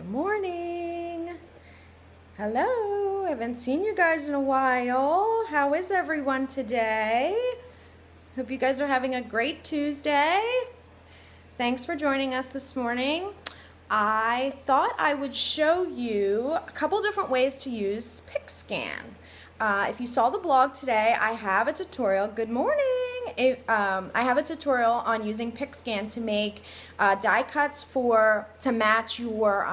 Good morning. Hello, I haven't seen you guys in a while. How is everyone today? Hope you guys are having a great Tuesday. Thanks for joining us this morning. I thought I would show you a couple different ways to use Pixscan. If you saw the blog today, I have a tutorial. Good morning. I have a tutorial on using Pixscan to make die cuts to match your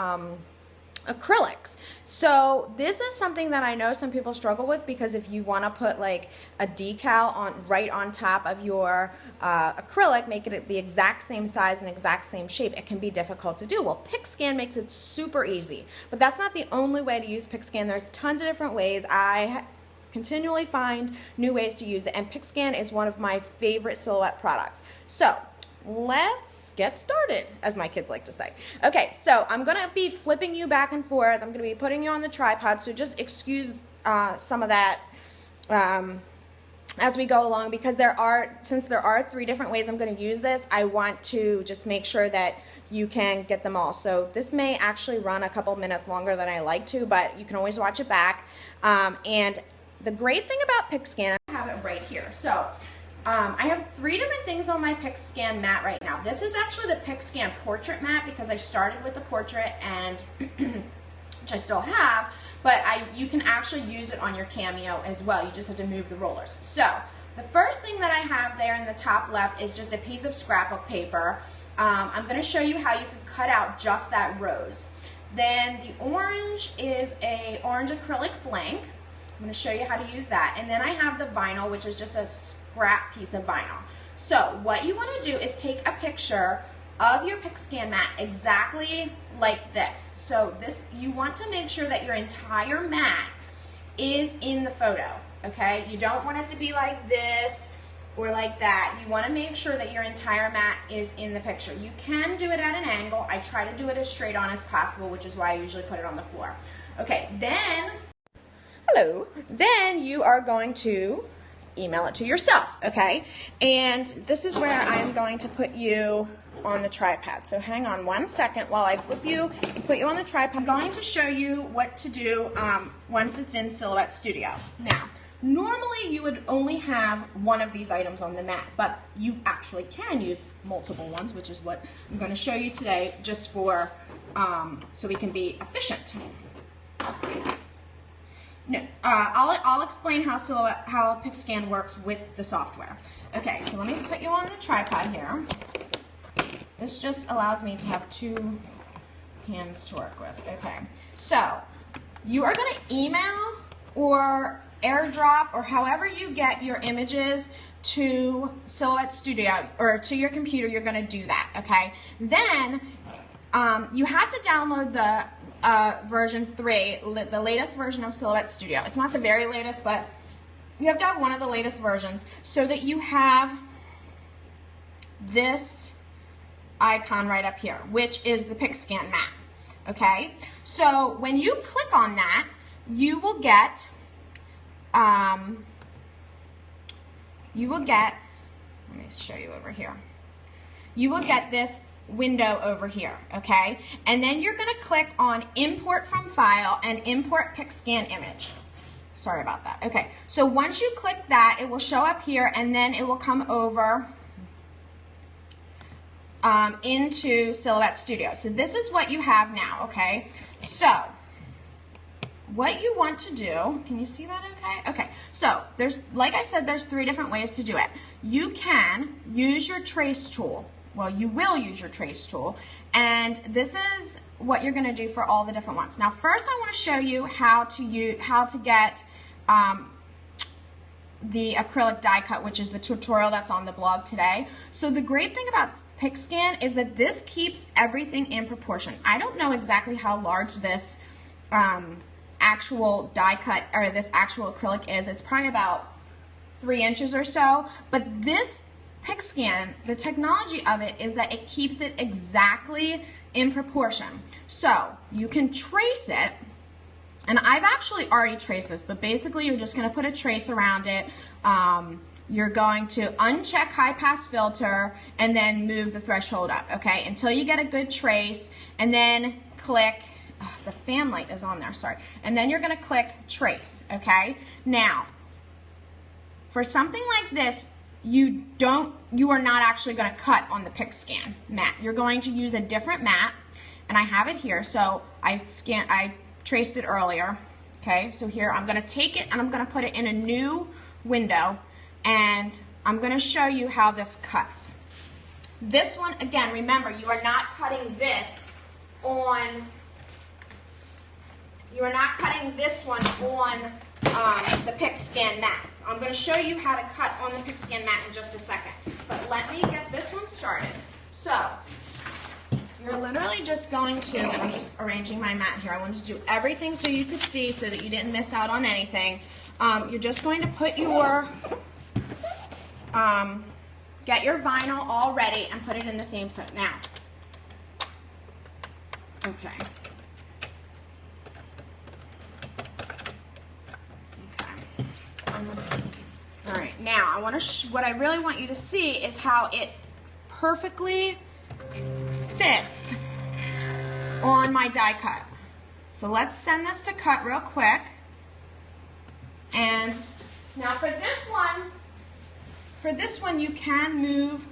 acrylics. So this is something that I know some people struggle with, because if you want to put like a decal right on top of your acrylic, make it the exact same size and exact same shape, it can be difficult to do. Well, Pixscan makes it super easy, but that's not the only way to use Pixscan. There's tons of different ways. I continually find new ways to use it, and Pixscan is one of my favorite Silhouette products. So let's get started, as my kids like to say. Okay, so I'm gonna be flipping you back and forth. I'm gonna be putting you on the tripod, so just excuse some of that as we go along, because since there are 3 different ways I'm gonna use this, I want to just make sure that you can get them all. So this may actually run a couple minutes longer than I like to, but you can always watch it back. And the great thing about Pixscan, I have it right here. So I have 3 different things on my Pixscan mat right now. This is actually the Pixscan portrait mat, because I started with the portrait, and which I still have, but you can actually use it on your Cameo as well. You just have to move the rollers. So the first thing that I have there in the top left is just a piece of scrapbook paper. I'm going to show you how you can cut out just that rose. Then the orange is a orange acrylic blank. I'm going to show you how to use that. And then I have the vinyl, which is just a scrap piece of vinyl. So what you want to do is take a picture of your Pixscan mat exactly like this. So you want to make sure that your entire mat is in the photo, okay? You don't want it to be like this or like that. You want to make sure that your entire mat is in the picture. You can do it at an angle. I try to do it as straight on as possible, which is why I usually put it on the floor. Okay, then you are going to email it to yourself, okay? And this is where I'm going to put you on the tripod. So hang on one second while I put you on the tripod. I'm going to show you what to do once it's in Silhouette Studio. Now, normally you would only have one of these items on the mat, but you actually can use multiple ones, which is what I'm going to show you today, just for so we can be efficient. No, I'll explain how Pixscan works with the software. Okay, so let me put you on the tripod here. This just allows me to have 2 hands to work with. Okay, so you are going to email or AirDrop or however you get your images to Silhouette Studio or to your computer. You're going to do that. Okay, then you have to download the version 3, the latest version of Silhouette Studio. It's not the very latest, but you have to have one of the latest versions so that you have this icon right up here, which is the Pixscan mat. Okay, so when you click on that, you will get let me show you over here. You will get this window over here, okay? And then you're going to click on Import from File and Import Pixscan Image. Sorry about that. Okay, so once you click that, it will show up here, and then it will come over into Silhouette Studio. So this is what you have now, okay? So what you want to do, can you see that okay? Okay, so like I said, there's 3 different ways to do it. You can use your trace tool. Well, you will use your trace tool, and this is what you're going to do for all the different ones. Now, first I want to show you how to get the acrylic die cut, which is the tutorial that's on the blog today. So the great thing about Pixscan is that this keeps everything in proportion. I don't know exactly how large this actual die cut or this actual acrylic is. It's probably about 3 inches or so, but this Pixscan, the technology of it is that it keeps it exactly in proportion. So you can trace it, and I've actually already traced this, but basically you're just going to put a trace around it. You're going to uncheck high pass filter and then move the threshold up, okay, until you get a good trace, and then click the fan light is on there, sorry. And then you're gonna click trace, okay? Now, for something like this, you are not actually gonna cut on the Pixscan mat. You're going to use a different mat, and I have it here, so I traced it earlier, okay? So here, I'm gonna take it and I'm gonna put it in a new window, and I'm gonna show you how this cuts. This one, again, remember, you are not cutting this on, the Pixscan mat. I'm going to show you how to cut on the Pixscan mat in just a second. But let me get this one started. So, you're literally just going to, and I'm just arranging my mat here. I wanted to do everything so you could see so that you didn't miss out on anything. You're just going to put your, get your vinyl all ready and put it in the same set. Now, okay. All right, now I want to. What I really want you to see is how it perfectly fits on my die cut. So let's send this to cut real quick. And now for this one, you can move.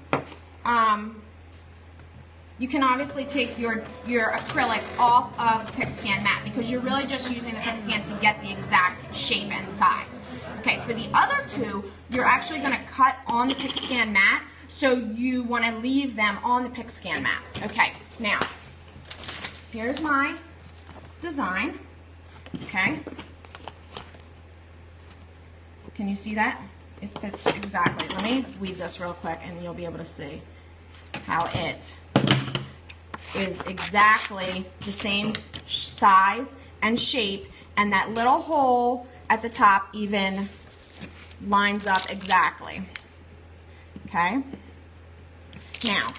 You can obviously take your acrylic off of the Pixscan mat because you're really just using the Pixscan to get the exact shape and size. Okay, for the other two, you're actually going to cut on the Pixscan mat, so you want to leave them on the Pixscan mat. Okay, now, here's my design, okay? Can you see that? It fits exactly. Let me weave this real quick and you'll be able to see how it is exactly the same size and shape, and that little hole at the top even lines up exactly. Okay? Now,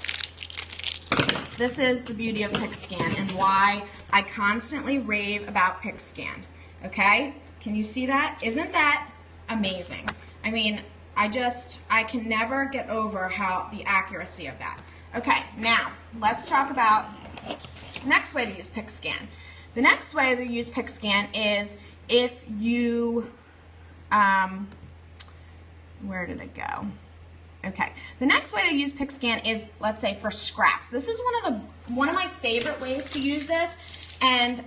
this is the beauty of Pixscan and why I constantly rave about Pixscan. Okay? Can you see that? Isn't that amazing? I mean, I can never get over how the accuracy of that. Okay, now let's talk about the next way to use Pixscan. The next way to use Pixscan is if you, where did it go? Okay, the next way to use Pixscan is, let's say, for scraps. This is one of my favorite ways to use this, and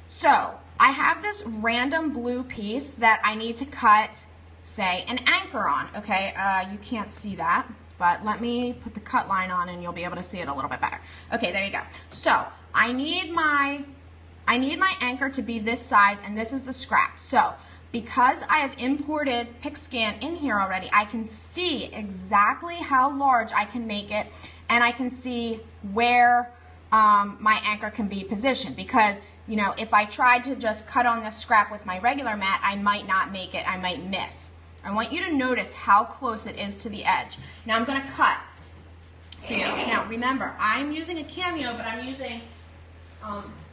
so I have this random blue piece that I need to cut, say, an anchor on. Okay, you can't see that, but let me put the cut line on and you'll be able to see it a little bit better. Okay, there you go. So I need my anchor to be this size, and this is the scrap. So because I have imported Pixscan in here already, I can see exactly how large I can make it, and I can see where my anchor can be positioned. Because, you know, if I tried to just cut on this scrap with my regular mat, I might not make it, I might miss. I want you to notice how close it is to the edge. Now I'm going to cut here. Now remember, I'm using a Cameo, but I'm using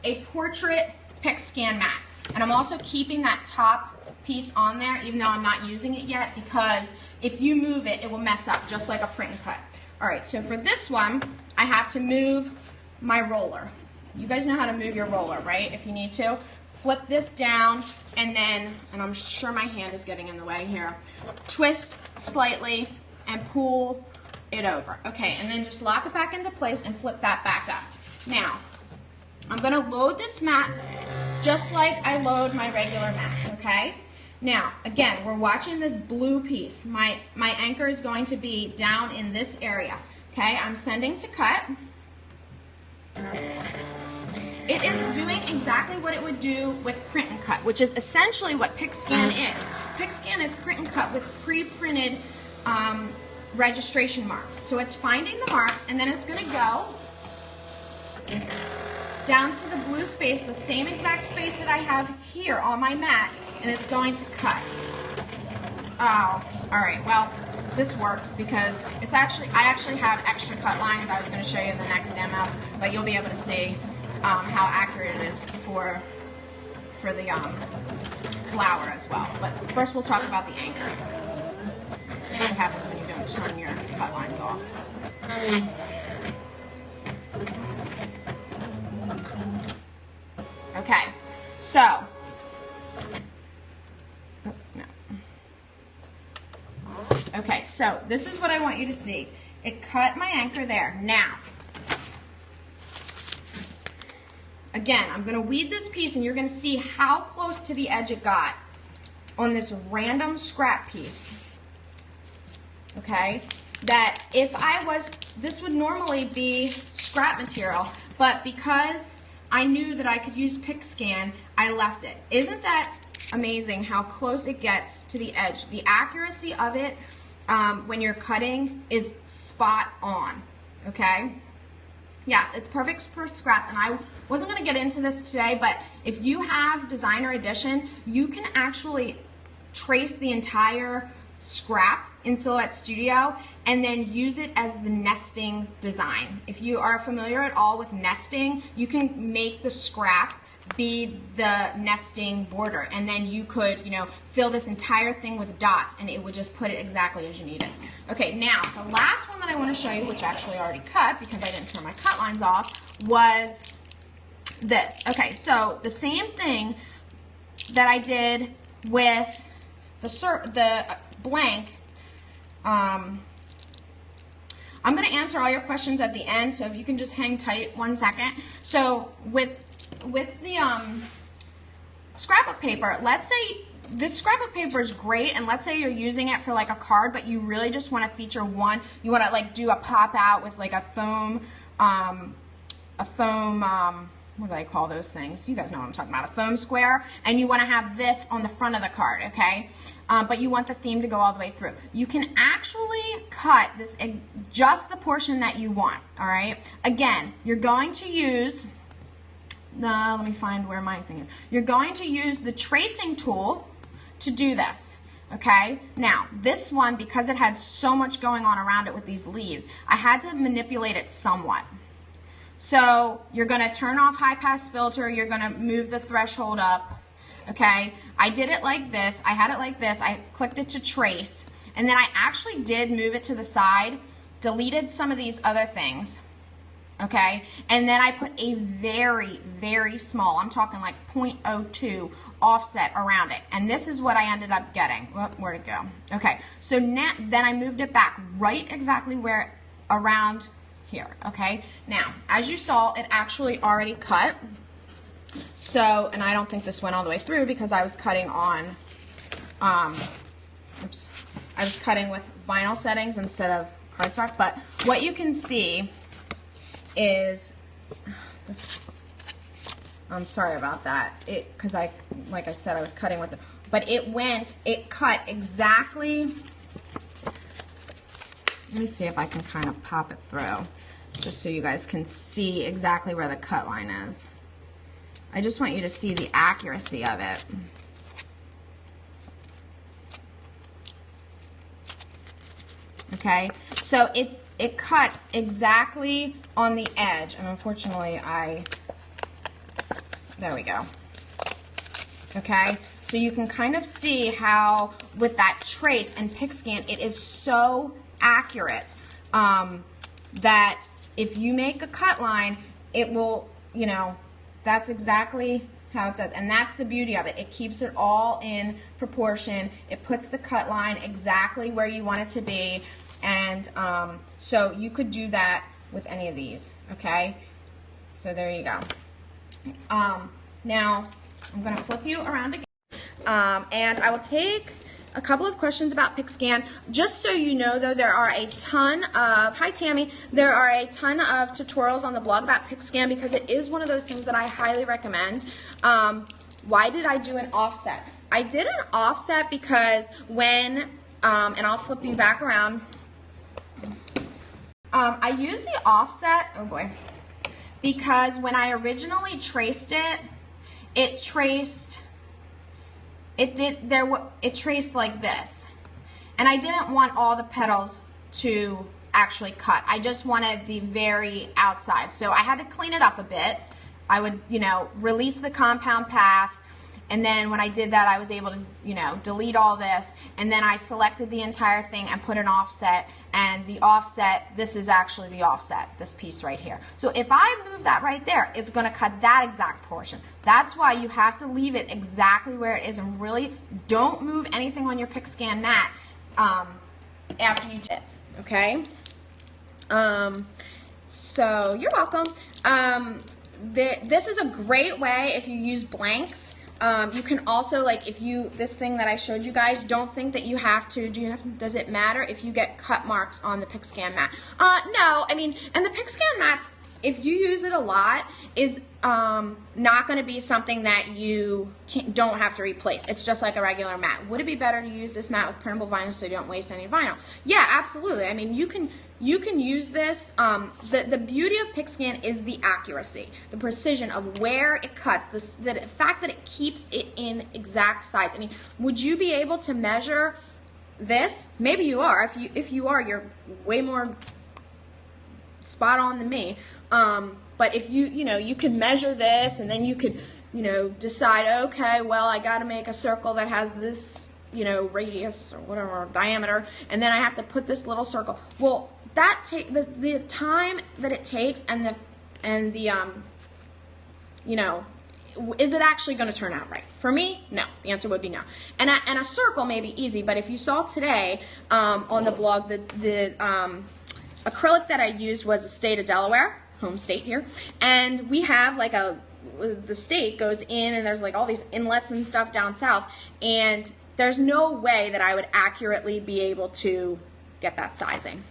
a portrait Pixscan mat. And I'm also keeping that top piece on there, even though I'm not using it yet, because if you move it, it will mess up, just like a print and cut. All right, so for this one, I have to move my roller. You guys know how to move your roller, right? If you need to. Flip this down, and then, and I'm sure my hand is getting in the way here, twist slightly and pull it over. Okay, and then just lock it back into place and flip that back up. Now, I'm going to load this mat just like I load my regular mat, okay? Now, again, we're watching this blue piece. My anchor is going to be down in this area, okay? I'm sending to cut. It is doing exactly what it would do with print and cut, which is essentially what Pixscan is. Pixscan is print and cut with pre-printed registration marks. So it's finding the marks, and then it's going to go down to the blue space, the same exact space that I have here on my mat, and it's going to cut. Oh, all right. Well, this works because it's I actually have extra cut lines. I was going to show you in the next demo, but you'll be able to see how accurate it is for the flower as well. But first we'll talk about the anchor. What happens when you don't turn your cut lines off. So, oh, no. Okay, so this is what I want you to see. It cut my anchor there. Now, again, I'm going to weed this piece and you're going to see how close to the edge it got on this random scrap piece. Okay, that if I was, this would normally be scrap material, but because I knew that I could use Pixscan, I left it. Isn't that amazing how close it gets to the edge? The accuracy of it when you're cutting is spot on, okay? Yes, it's perfect for scraps, and I wasn't going to get into this today, but if you have Designer Edition, you can actually trace the entire scrap in Silhouette Studio and then use it as the nesting design. If you are familiar at all with nesting, you can make the scrap be the nesting border, and then you could, you know, fill this entire thing with dots and it would just put it exactly as you need it. Okay, now the last one that I want to show you, which actually I already cut because I didn't turn my cut lines off, was this. Okay, so the same thing that I did with the blank. I'm going to answer all your questions at the end, so if you can just hang tight 1 second. So with the scrapbook paper, let's say this scrapbook paper is great, and let's say you're using it for like a card, but you really just want to feature one. You want to like do a pop out with like a foam, what do I call those things? You guys know what I'm talking about, a foam square, and you want to have this on the front of the card, okay? But you want the theme to go all the way through. You can actually cut this, just the portion that you want, all right? Again, you're going to use, let me find where my thing is. You're going to use the tracing tool to do this, okay? Now, this one, because it had so much going on around it with these leaves, I had to manipulate it somewhat. So you're going to turn off high pass filter, you're going to move the threshold up, okay? I did it like this, I had it like this, I clicked it to trace, and then I actually did move it to the side, deleted some of these other things, okay? And then I put a very, very small, I'm talking like 0.02 offset around it, and this is what I ended up getting. Where'd it go? Okay, so now, then I moved it back right exactly where, around here, okay? Now, as you saw, it actually already cut. So, and I don't think this went all the way through because I was cutting on, oops, I was cutting with vinyl settings instead of cardstock, but what you can see is this, I'm sorry about that, because like I said, I was cutting with it, but it cut exactly, let me see if I can kind of pop it through, just so you guys can see exactly where the cut line is. I just want you to see the accuracy of it. Okay, so it cuts exactly on the edge, and unfortunately there we go. Okay, so you can kind of see how with that trace and Pixscan, it is so accurate that if you make a cut line, it will, you know, that's exactly how it does, and that's the beauty of it. It keeps it all in proportion. It puts the cut line exactly where you want it to be, and so you could do that with any of these, okay? So there you go. Now, I'm going to flip you around again, and I will take a couple of questions about Pixscan. Just so you know, though, there are a ton of, hi Tammy, there are a ton of tutorials on the blog about Pixscan because it is one of those things that I highly recommend. Why did I do an offset? I did an offset because when, and I'll flip you back around, I used the offset, oh boy, because when I originally traced it, it traced like this, and I didn't want all the petals to actually cut. I just wanted the very outside, so I had to clean it up a bit. I would, you know, release the compound path, and then when I did that, I was able to, you know, delete all this, and then I selected the entire thing and put an offset, and the offset, this is actually the offset, this piece right here. So if I move that right there, it's going to cut that exact portion. That's why you have to leave it exactly where it is, and really don't move anything on your Pixscan mat after you did it, okay? So you're welcome. This is a great way if you use blanks. You can also, like, if you, this thing that I showed you guys, don't think that you have to, does it matter if you get cut marks on the Pixscan mat? No, I mean, and the Pixscan mats, if you use it a lot, is not going to be something that you don't have to replace. It's just like a regular mat. Would it be better to use this mat with printable vinyl so you don't waste any vinyl? Yeah, absolutely. I mean, you can use this. The beauty of Pixscan is the accuracy, the precision of where it cuts, the fact that it keeps it in exact size. I mean, would you be able to measure this? Maybe you are. If you are, you're way more spot on than me. But if you could measure this, and then you could, decide, okay, well, I got to make a circle that has this, radius or whatever, diameter, and then I have to put this little circle. Well, that the time that it takes, and the is it actually going to turn out right? For me, no. The answer would be no. And a circle may be easy, but if you saw today on the blog, the acrylic that I used was the state of Delaware, home state here, and we have like the state goes in, and there's like all these inlets and stuff down south, and there's no way that I would accurately be able to get that sizing.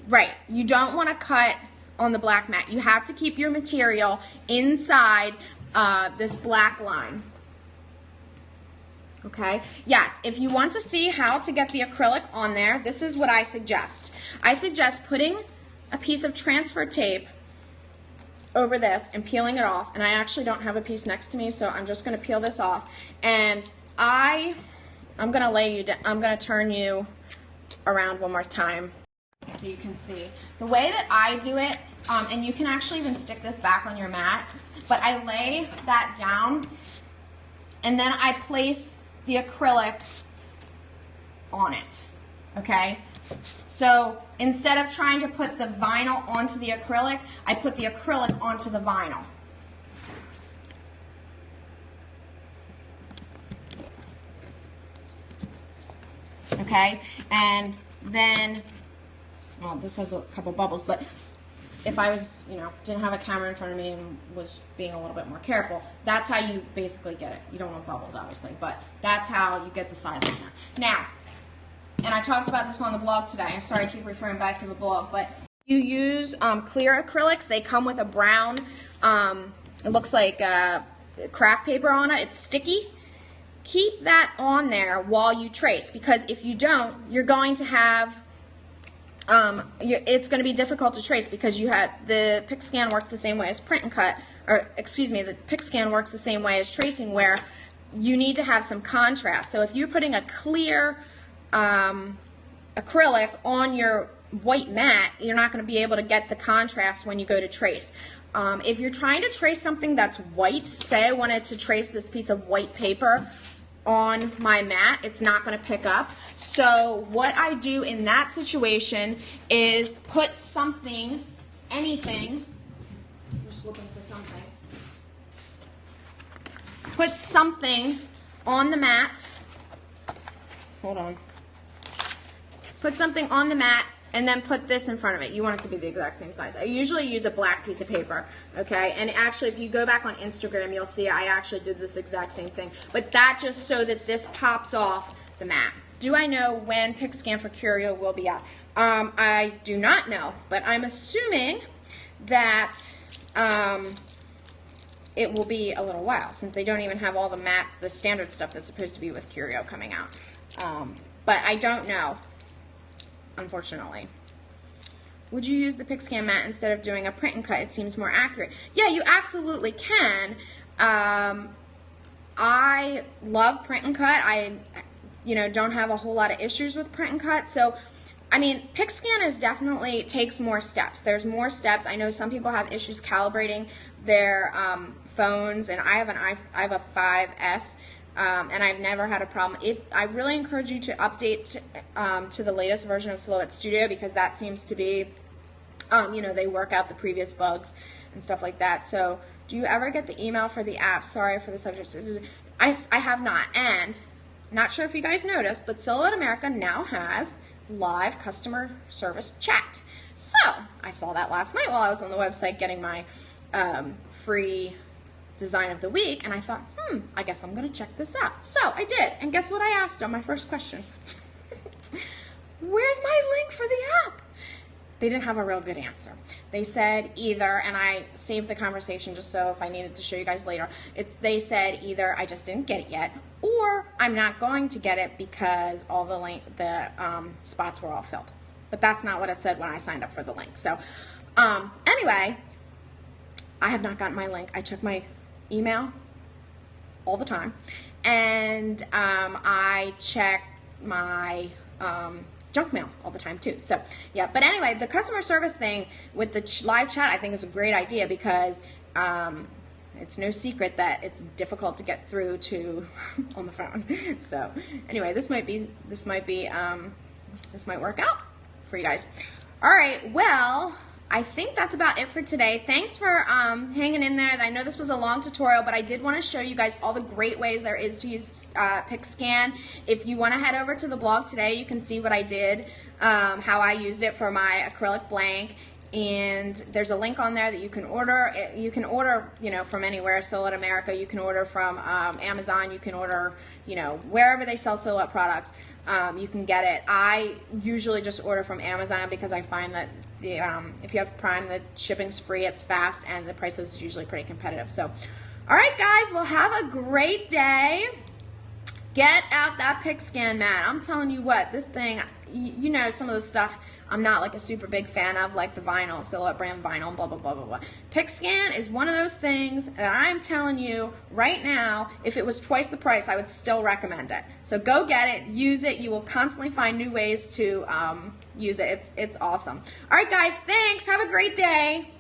Right, you don't want to cut on the black mat. You have to keep your material inside this black line. Okay, yes, if you want to see how to get the acrylic on there, this is what I suggest. I suggest putting a piece of transfer tape over this and peeling it off, and I actually don't have a piece next to me, so I'm just going to peel this off, and I'm going to lay you down. I'm going to turn you around one more time so you can see. The way that I do it, and you can actually even stick this back on your mat, but I lay that down, and then I place the acrylic on it, okay? So instead of trying to put the vinyl onto the acrylic, I put the acrylic onto the vinyl. Okay, and then, well, this has a couple bubbles, but if I was, didn't have a camera in front of me and was being a little bit more careful, that's how you basically get it. You don't want bubbles, obviously, but that's how you get the size in there. Now, and I talked about this on the blog today. I'm sorry I keep referring back to the blog, but you use clear acrylics. They come with a brown, it looks like craft paper on it. It's sticky. Keep that on there while you trace, because if you don't, you're going to have, it's going to be difficult to trace, because you have, the Pixscan works the same way as print and cut, or excuse me, the Pixscan works the same way as tracing, where you need to have some contrast. So if you're putting a clear acrylic on your white mat, you're not going to be able to get the contrast when you go to trace. If you're trying to trace something that's white, say I wanted to trace this piece of white paper on my mat, it's not going to pick up. So what I do in that situation is put something, anything, I'm just looking for something, put something on the mat, hold on, put something on the mat, and then put this in front of it. You want it to be the exact same size. I usually use a black piece of paper, okay? And actually, if you go back on Instagram, you'll see I actually did this exact same thing. But that just so that this pops off the mat. Do I know when Pixscan for Curio will be out? I do not know, but I'm assuming that it will be a little while, since they don't even have all the standard stuff that's supposed to be with Curio coming out. But I don't know, unfortunately. Would you use the Pixscan mat instead of doing a print and cut? It seems more accurate. Yeah, you absolutely can. I love print and cut. I don't have a whole lot of issues with print and cut. So I mean, Pixscan is definitely takes more steps. There's more steps. I know some people have issues calibrating their phones, and I have a 5S, and I've never had a problem. I really encourage you to update to the latest version of Silhouette Studio, because that seems to be, you know, they work out the previous bugs and stuff like that. So, do you ever get the email for the app? Sorry for the subject. I have not, and not sure if you guys noticed, but Silhouette America now has live customer service chat. So I saw that last night while I was on the website getting my free design of the week, and I thought, I guess I'm gonna check this out. So I did, and guess what I asked them? My first question: where's my link for the app? They didn't have a real good answer. They said either, and I saved the conversation just so if I needed to show you guys later, they said either I just didn't get it yet, or I'm not going to get it because all the spots were all filled. But that's not what it said when I signed up for the link. So anyway, I have not gotten my link. I check my email all the time, and I check my junk mail all the time too. So yeah, but anyway, the customer service thing with the live chat I think is a great idea, because it's no secret that it's difficult to get through to on the phone. So anyway, this might work out for you guys. All right, well, I think that's about it for today. Thanks for hanging in there. I know this was a long tutorial, but I did want to show you guys all the great ways there is to use Pixscan. If you want to head over to the blog today, you can see what I did, how I used it for my acrylic blank. And there's a link on there that you can order. You can order, you know, from anywhere. Silhouette America. You can order from Amazon. You can order, you know, wherever they sell Silhouette products. You can get it. I usually just order from Amazon because I find that the if you have Prime, the shipping's free. It's fast, and the price is usually pretty competitive. So, all right, guys. Well, have a great day. Get out that Pixscan mat. I'm telling you what, this thing, you know, some of the stuff I'm not like a super big fan of, like the vinyl, Silhouette brand vinyl, blah, blah, blah, blah, blah. Pixscan is one of those things that I'm telling you right now, if it was twice the price, I would still recommend it. So go get it, use it. You will constantly find new ways to use it. It's awesome. All right, guys, thanks. Have a great day.